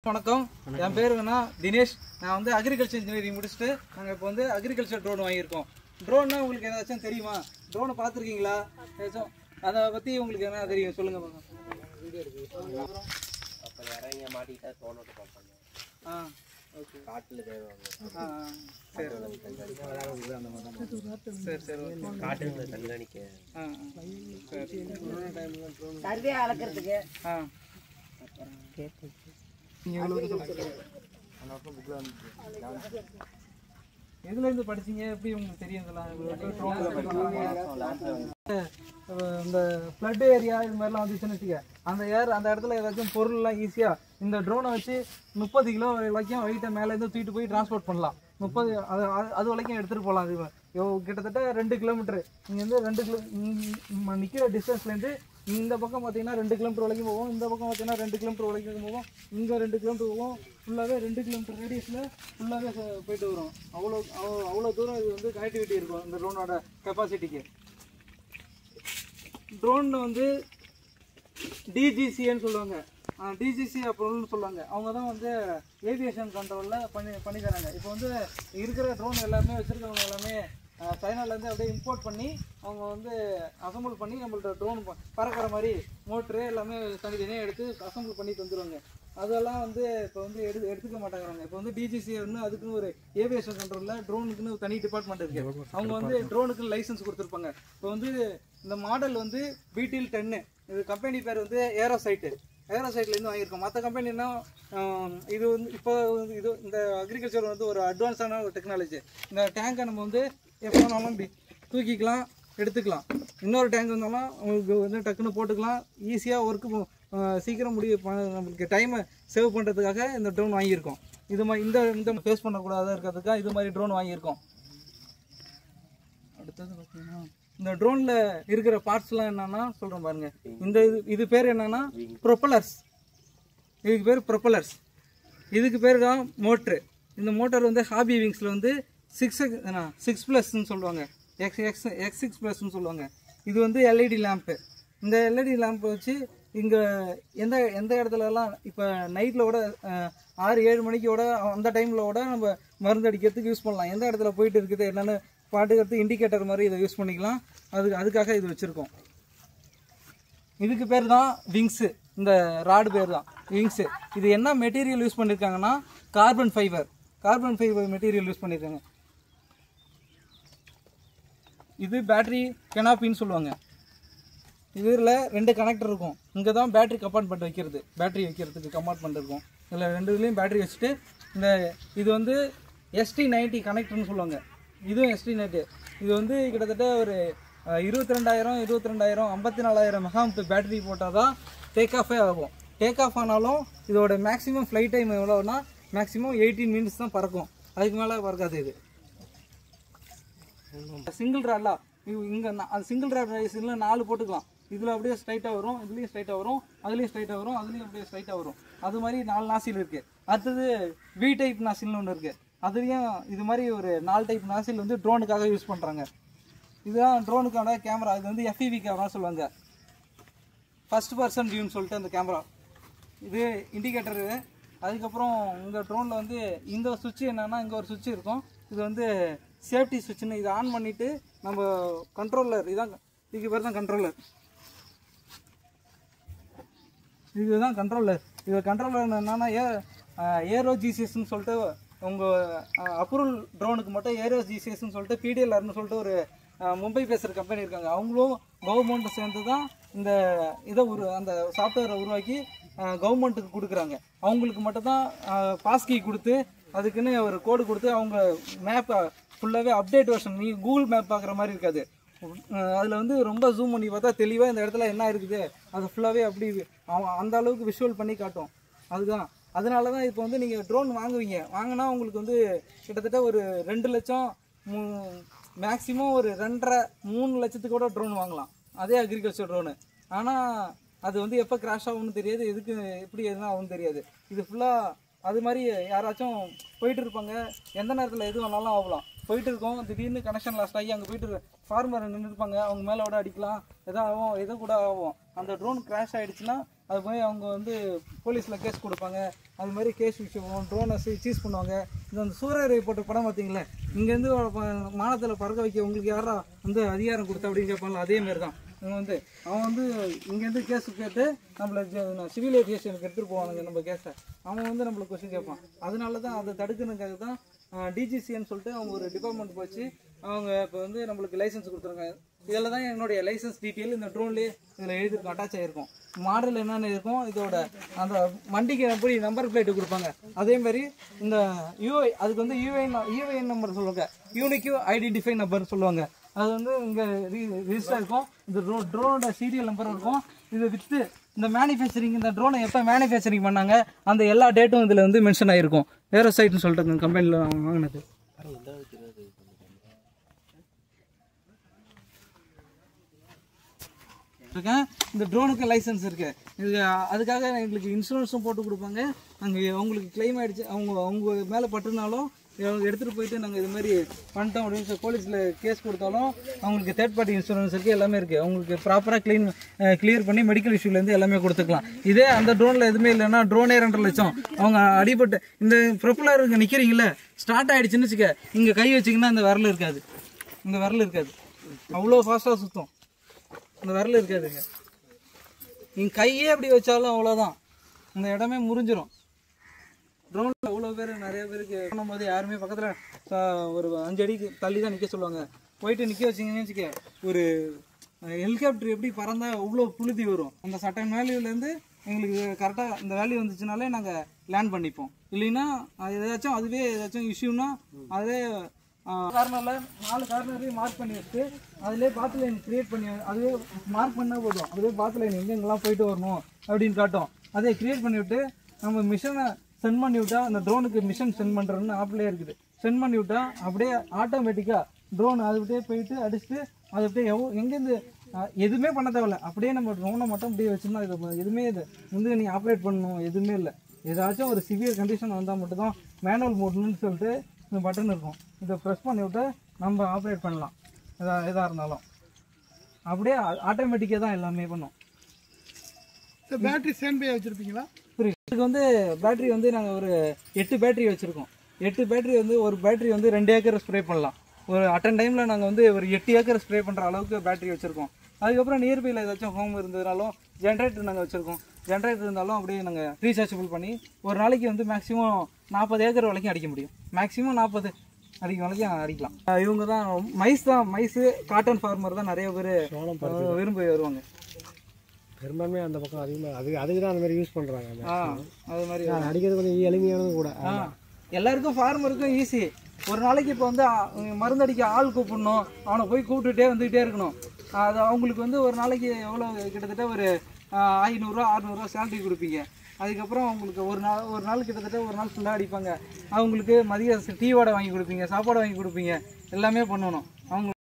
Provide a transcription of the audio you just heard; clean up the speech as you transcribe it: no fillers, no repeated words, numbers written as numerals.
வணக்கம், என் பேர் தினேஷ். நான் வந்து அக்ரிகல்ச்சர் இன்ஜினியரிங் முடிச்சுட்டு நாங்கள் இப்போ வந்து அக்ரிகல்ச்சர் ட்ரோன் வாங்கியிருக்கோம். ட்ரோன்னா உங்களுக்கு ஏதாச்சும் தெரியுமா? ட்ரோனை பார்த்துருக்கீங்களா? ஏதாச்சும் அதை பற்றி உங்களுக்கு என்ன தெரியும் சொல்லுங்கள் பாருங்க. ஆ ஓகே. காட்டில் சரி சரி சரி காட்டில் கண்காணிக்க சரி அளக்கிறதுக்கு எதுல இருந்து படிச்சீங்க? எப்படி உங்களுக்கு தெரியும்? இந்த ஃப்ளட் ஏரியா இது மாதிரிலாம் வந்துச்சுன்னு வச்சுக்க, அந்த இடத்துல ஏதாச்சும் பொருள்லாம் ஈஸியாக இந்த ட்ரோனை வச்சு 30 கிலோ வரைக்கும் வெயிட்டை மேலேருந்து தூக்கிட்டு போய் டிரான்ஸ்போர்ட் பண்ணலாம். 30 அது வரைக்கும் எடுத்துகிட்டு போகலாம். அது கிட்டத்தட்ட 2 கிலோமீட்டரு இங்கேருந்து 2 கிலோ நிற்கிற டிஸ்டன்ஸ்லேருந்து இந்த பக்கம் பார்த்தீங்கன்னா 2 கிலோமீட்டர் வரைக்கும் போவோம். இந்த பக்கம் பார்த்தீங்கன்னா 2 கிலோமீட்டர் வரைக்கும் போவோம். இங்கே 2 கிலோமீட்டர் போவோம். ஃபுல்லாகவே 2 கிலோமீட்டர் ரேடியஸில் ஃபுல்லாகவே போயிட்டு வரும். அவ்வளோ தூரம் இது வந்து கனெக்டிவிட்டி இருக்கும் இந்த ட்ரோனோட கெப்பாசிட்டிக்கு. ட்ரோன் வந்து டிஜிசின்னு சொல்லுவாங்க. டிஜிசி அப்ரூவல்னு சொல்லுவாங்க. அவங்க தான் வந்து ஏவியேஷன் கண்ட்ரோலில் பண்ணி தராங்க. இப்போ வந்து இருக்கிற ட்ரோன் எல்லாமே வச்சுருக்கவங்க எல்லாமே சைனாலேருந்து அப்படியே இம்போர்ட் பண்ணி அவங்க வந்து அசம்பிள் பண்ணி நம்மள்ட்ட ட்ரோன் பறக்கிற மாதிரி மோட்ரு எல்லாமே தனித்தனியாக எடுத்து அசம்பிள் பண்ணி தந்துடுவாங்க. அதெல்லாம் வந்து இப்போ வந்து எடுத்துக்க மாட்டேங்கிறாங்க. இப்போ வந்து டிஜிசி வந்து அதுக்குன்னு ஒரு ஏவியேஷன் கண்ட்ரோலில் ட்ரோனுக்குன்னு தனி டிபார்ட்மெண்ட் இருக்குது. அவங்க வந்து ட்ரோனுக்குன்னு லைசன்ஸ் கொடுத்துருப்பாங்க. இப்போ வந்து இந்த மாடல் வந்து BTL 10. இது கம்பெனி பேர் வந்து ஏரோசைட்லேருந்து வாங்கியிருக்கோம். மற்ற கம்பெனின்னா இது வந்து இப்போ இது இந்த அக்ரிகல்ச்சர் வந்து ஒரு அட்வான்ஸான ஒரு டெக்னாலஜி. இந்த டேங்கை நம்ம வந்து எப்போ வேணாலும் தூக்கிக்கலாம், எடுத்துக்கலாம். இன்னொரு டேங்க் இருந்தாலும் உங்களுக்கு வந்து டக்குன்னு போட்டுக்கலாம். ஈஸியாக ஒர்க்கு சீக்கிரம் நம்மளுக்கு டைமை சேவ் பண்ணுறதுக்காக இந்த ட்ரோன் வாங்கியிருக்கோம். இது மாதிரி இந்த ஃபேஸ் பண்ணக்கூடாத இருக்கிறதுக்காக இது மாதிரி ட்ரோன் வாங்கியிருக்கோம். அடுத்தது பார்த்தீங்கன்னா இந்த ட்ரோனில் இருக்கிற பார்ட்ஸ்லாம் என்னென்னா சொல்கிறேன் பாருங்கள். இது பேர் என்னென்னா ப்ரொப்பலர்ஸ். இதுக்கு பேர் ப்ரொப்பலர்ஸ். இதுக்கு பேர் தான் மோட்ரு. இந்த மோட்டர் வந்து ஹாபி விங்ஸில் வந்து 6+ சொல்லுவாங்க. X6+ சொல்லுவாங்க. இது வந்து LED லேம்ப்பு. இந்த LED லேம்ப்பை வச்சு இங்கே எந்த இடத்துலலாம் இப்போ நைட்டில் கூட 6-7 மணிக்கோட அந்த டைமில் கூட நம்ம மருந்து அடிக்கிறதுக்கு யூஸ் பண்ணலாம். எந்த இடத்துல போயிட்டு இருக்குது என்னென்னு பாட்டுக்கிறது இண்டிகேட்டர் மாதிரி இதை யூஸ் பண்ணிக்கலாம். அதுக்காக இது வச்சுருக்கோம். இதுக்கு பேர் தான் விங்ஸு. இந்த ராடு பேர் தான் விங்ஸு. இது என்ன மெட்டீரியல் யூஸ் பண்ணியிருக்காங்கன்னா கார்பன் ஃபைபர் மெட்டீரியல் யூஸ் பண்ணியிருக்காங்க. இது பேட்ரி கெனாப்பின்னு சொல்லுவாங்க. இதில் 2 கனெக்டர் இருக்கும். இங்கே தான் பேட்ரி கம்பார்ட்மெண்ட் வைக்கிறது. பேட்ரி வைக்கிறதுக்கு கம்பார்ட்மெண்ட் இருக்கும். இதில் 2 இதுலேயும் பேட்ரி வச்சுட்டு இது வந்து ST90 கனெக்டர்னு சொல்லுவாங்க. இதுவும் ST90. இது வந்து கிட்டத்தட்ட ஒரு 22,000 54,000 மெகாவாட் பேட்டரி போட்டால் தான் டேக் ஆஃபே ஆகும். டேக் ஆஃப் ஆனாலும் இதோட மேக்ஸிமம் ஃப்ளைட் டைம் எவ்வளோன்னா மேக்ஸிமம் 18 மினிட்ஸ் தான் பறக்கும். அதுக்கு மேலே பறக்காது. இது சிங்கிள் ராட்லாம் இங்கே அது சிங்கிள் ராட் ரைஸில் 4 போட்டுக்கலாம். இதில் அப்படியே ஸ்ட்ரைட்டாக வரும், இதுலேயும் ஸ்ட்ரைட்டாக வரும், அதுலேயும் ஸ்ட்ரைட்டாக வரும், அதுலேயும் அப்படியே ஸ்ட்ரைட்டாக வரும். அது மாதிரி 4 நாசில் இருக்குது. அடுத்தது V டைப் நாசில்னு ஒன்று இருக்குது. அதுலேயும் இது மாதிரி ஒரு 4 டைப் நாசில் வந்து ட்ரோனுக்காக யூஸ் பண்ணுறாங்க. இதுதான் ட்ரோனுக்கான கேமரா. இது வந்து FPV கேமரா சொல்லுவாங்க. ஃபர்ஸ்ட் பர்சன் வியூன்னு சொல்லிட்டு அந்த கேமரா. இது இண்டிகேட்டரு. அதுக்கப்புறம் இந்த ட்ரோனில் வந்து இந்த சுவிட்சு என்னென்னா இங்கே ஒரு சுவிட்ச் இருக்கும். இது வந்து சேஃப்டி சுவிட்சுன்னு. இதை ஆன் பண்ணிவிட்டு நம்ம கண்ட்ரோலர் இதுக்கு பேர் தான் கண்ட்ரோலர். இதுதான் கண்ட்ரோலர். இது கண்ட்ரோலர் என்னென்னா ஏரோ ஜிசிஎஸ்ன்னு சொல்லிட்டு உங்கள் அப்ரூவல் ட்ரோனுக்கு மட்டும் ஏரோ ஜிசிஎஸ்ன்னு சொல்லிட்டு PDLRன்னு சொல்லிட்டு ஒரு மும்பை பேசுகிற கம்பெனி இருக்காங்க. அவங்களும் கவர்மெண்ட்டு சேர்ந்து தான் அந்த சாஃப்ட்வேரை உருவாக்கி கவர்மெண்ட்டுக்கு கொடுக்குறாங்க. அவங்களுக்கு மட்டும்தான் பாஸ்கி கொடுத்து அதுக்குன்னு ஒரு கோடு கொடுத்து அவங்க மேப்பை ஃபுல்லாகவே அப்டேட் வெர்ஷன். நீ கூகுள் மேப் பார்க்குற மாதிரி இருக்காது. அதில் வந்து ரொம்ப ஜூம் பண்ணி பார்த்தா தெளிவாக இந்த இடத்துல என்ன இருக்குது அது ஃபுல்லாகவே அப்படி அந்த அளவுக்கு விஷுவல் பண்ணி காட்டும். அதனால தான் இப்போ வந்து நீங்கள் ட்ரோன் வாங்கினா உங்களுக்கு வந்து கிட்டத்தட்ட ஒரு 2 லட்சம் மேக்ஸிமம் ஒரு 2.5-3 லட்சத்துக்கு கூட ட்ரோன் வாங்கலாம். அதே அக்ரிகல்ச்சர் ட்ரோனு. ஆனால் அது வந்து எப்போ கிராஷ் ஆகும்னு தெரியாது, எதுக்கு எப்படி எதுனா ஆகும்னு தெரியாது. இது ஃபுல்லாக அது மாதிரி யாராச்சும் போயிட்டு இருப்பாங்க. எந்த நேரத்தில் எது வேணாலும் ஆகலாம். போயிட்டு இருக்கோம், திடீர்னு கனெக்ஷன் லாஸ்ட் ஆகி அங்கே போயிட்டு ஃபார்மர் நின்றுருப்பாங்க. அவங்க மேலே விட அடிக்கலாம், எதோ கூட ஆகும். அந்த ட்ரோன் கிராஷ் ஆகிடுச்சுன்னா அது போய் அவங்க வந்து போலீஸில் கேஸ் கொடுப்பாங்க. அது மாதிரி கேஸ் விஷயம் ட்ரோனை சீஸ் பண்ணுவாங்க. இந்த சூரியரை போட்ட படம் பார்த்தீங்களே, இங்கேருந்து மானத்தில் பறக்க வைக்க உங்களுக்கு யாரா வந்து அதிகாரம் கொடுத்தா அப்படின்னு கேட்பாங்களா, அதேமாரி தான் இவங்க அவன் வந்து இங்கேருந்து கேஸ் கேட்டு நம்மளை சிவில் ஏவியேஷனுக்கு எடுத்துகிட்டு போவானுங்க நம்ம கேஸை. அவன் வந்து நம்மளை கொஸ்டின் கேட்பான். அதனால தான் அதை தடுக்கணுக்காக தான் டிஜிசின்னு சொல்லிட்டு அவங்க ஒரு டிபார்ட்மெண்ட் போச்சு. அவங்க இப்போ வந்து நம்மளுக்கு லைசன்ஸ் கொடுத்துருக்காங்க. இதில் தான் என்னுடைய லைசன்ஸ் டீட்டெயில் இந்த ட்ரோன்லேயே இதில் எழுதிருக்கும், அட்டாச் ஆகிருக்கும். மாடல் என்னென்ன இருக்கும், இதோட அந்த வண்டிக்கு எப்படி நம்பர் பிளேட்டு கொடுப்பாங்க. அதேமாதிரி இந்த யூஐ, அதுக்கு வந்து யூஐஎன் நம்பர் சொல்லுவாங்க, யூனிக்யூ ஐடென்டிஃபை நம்பர் சொல்லுவாங்க. அது வந்து இங்கே ரிஜிஸ்டர் இருக்கும். இந்த ட்ரோனோட சீரியல் நம்பர் இருக்கும். இது வித்து இந்த மேனுஃபேக்சரிங், இந்த ட்ரோனை எப்போ மேனுஃபேக்சரிங் பண்ணாங்க அந்த எல்லா டேட்டும் இதில் வந்து மென்ஷன் ஆகிருக்கும். ஏரோசைட்னு சொல்லிட்டு கம்பெனியில் வாங்கினது. இந்த ட்ரோனுக்கு லைசன்ஸ் இருக்கு. இது அதுக்காக எங்களுக்கு இன்சூரன்ஸும் போட்டு கொடுப்பாங்க. நாங்கள் அவங்களுக்கு கிளைம் ஆகிடுச்சு, அவங்க மேலே பட்டுனாலும் எடுத்துகிட்டு போயிட்டு நாங்கள் இது மாதிரி பண்ணிட்டோம் அப்படின்னு போலீஸில் கேஸ் கொடுத்தாலும் அவங்களுக்கு தேர்ட் பார்ட்டி இன்சூரன்ஸ் இருக்குது, எல்லாமே இருக்குது. அவங்களுக்கு ப்ராப்பராக கிளியர் பண்ணி மெடிக்கல் இஷ்யூலேருந்து எல்லாமே கொடுத்துக்கலாம். இதே அந்த ட்ரோனில் எதுவுமே இல்லைன்னா ட்ரோனே 2.5 லட்சம். அவங்க அடிபட்டு இந்த ப்ரொப்பலர் இங்கே நிற்கிறீங்களே, ஸ்டார்ட் ஆகிடுச்சுன்னு வச்சுக்க, இங்கே கை வச்சிங்கன்னா இந்த விரல் இருக்காது, இந்த விரல் இருக்காது. அவ்வளோ ஃபாஸ்ட்டாக சுற்றும், இந்த விரல் இருக்காதுங்க. நீங்கள் கையே அப்படி வச்சாலும் அவ்வளோதான், இந்த இடமே முறிஞ்சிடும். ட்ரோனில் அவ்வளோ பேர், நிறைய பேருக்கு பண்ணும்போது யாருமே பக்கத்தில் ஒரு 5 அடிக்கு தள்ளி தான் நிற்க சொல்லுவாங்க. போயிட்டு நிற்க வச்சிங்கன்னு வச்சுக்க, ஒரு ஹெலிகாப்டர் எப்படி பறந்தால் அவ்வளோ புழுதி வரும். அந்த சட்டன் வேல்யூலேருந்து எங்களுக்கு கரெக்டாக இந்த வேல்யூ வந்துச்சுனாலே நாங்கள் லேண்ட் பண்ணிப்போம். இல்லைன்னா ஏதாச்சும் அதுவே ஏதாச்சும் இஷ்யூன்னா அதே கார்னரில் 4 கார்னரையும் மார்க் பண்ணி வச்சுட்டு அதிலே பாத் லைன் க்ரியேட் பண்ணி, அதுவே மார்க் பண்ணால் போதும். அதுவே பாத் லைன் எங்கெங்கெல்லாம் போயிட்டு வரணும் அப்படின்னு காட்டும். அதே க்ரியேட் பண்ணிவிட்டு நம்ம மிஷனை சென்ட் பண்ணி விட்டா, அந்த ட்ரோனுக்கு மிஷன் சென்ட் பண்ணுறதுன்னு ஆப்லேயே இருக்குது. சென்ட் பண்ணி விட்டா அப்படியே ஆட்டோமேட்டிக்காக ட்ரோன் அதுக்கிட்டே போயிட்டு அடிச்சுட்டு அது அப்படியே எங்கேருந்து எதுவுமே பண்ண தேவையில்ல. அப்படியே நம்ம ட்ரோனை மட்டும் அப்படியே வச்சுருந்தா இது எதுவுமே இது வந்து நீங்கள் ஆப்ரேட் பண்ணணும் எதுவுமே இல்லை. ஏதாச்சும் ஒரு சிவியர் கண்டிஷன் வந்தால் மட்டும்தான் மேனுவல் மோட்னு சொல்லிட்டு இந்த பட்டன் இருக்கும். இதை ப்ரெஸ் பண்ணி விட்டு நம்ம ஆப்ரேட் பண்ணலாம். எதாக இருந்தாலும் அப்படியே ஆட்டோமேட்டிக்காக தான் எல்லாமே பண்ணும். பேட்டரி ஸ்டாண்ட் பை வச்சுருப்பீங்களா? புரியுது. இதுக்கு வந்து பேட்டரி வந்து நாங்கள் ஒரு 8 பேட்டரி வச்சுருக்கோம். 8 பேட்டரி வந்து ஒரு பேட்டரி வந்து 2 ஏக்கர் ஸ்ப்ரே பண்ணலாம். ஒரு அட்டன் டைமில் நாங்கள் வந்து ஒரு 8 ஏக்கர் ஸ்ப்ரே பண்ணுற அளவுக்கு பேட்டரி வச்சுருக்கோம். அதுக்கப்புறம் நியர்பையில் ஏதாச்சும் ஹோம் இருந்ததுனாலும் ஜென்ரேட்டர் நாங்கள் வச்சுருக்கோம். ஜென்ரேட்டர் இருந்தாலும் அப்படியே நாங்கள் ரீசார்ஜபிள் பண்ணி ஒரு நாளைக்கு வந்து மேக்ஸிமம் 40 ஏக்கர் வரைக்கும் அடிக்க முடியும். மேக்ஸிமம் 40 வரைக்கும் அடிக்கலாம். இவங்க தான் மைஸு காட்டன் ஃபார்மர் தான் நிறைய பேர் விரும்பி வருவாங்க. பெரும்பான்மை அந்த பக்கம் அதிகமாக அதுக்கு தான் அந்த மாதிரி யூஸ் பண்ணுறாங்க. அது மாதிரி அடிக்கிறது கொஞ்சம் எளிமையானது கூட. எல்லாருக்கும் ஃபார்மருக்கும் ஈஸி. ஒரு நாளைக்கு இப்போ வந்து மருந்தடிக்க ஆள் கூப்பிடணும், அவனை போய் கூப்பிட்டுட்டே வந்துக்கிட்டே இருக்கணும். அது அவங்களுக்கு வந்து ஒரு நாளைக்கு எவ்வளோ, கிட்டத்தட்ட ஒரு 500 600 சேலரி கொடுப்பீங்க. அதுக்கப்புறம் அவங்களுக்கு ஒரு நாள் கிட்டத்தட்ட ஒரு நாள் ஃபுல்லாக அடிப்பாங்க. அவங்களுக்கு மதிய டீ வடை வாங்கி கொடுப்பீங்க, சாப்பாடு வாங்கி கொடுப்பீங்க, எல்லாமே பண்ணணும். அவங்க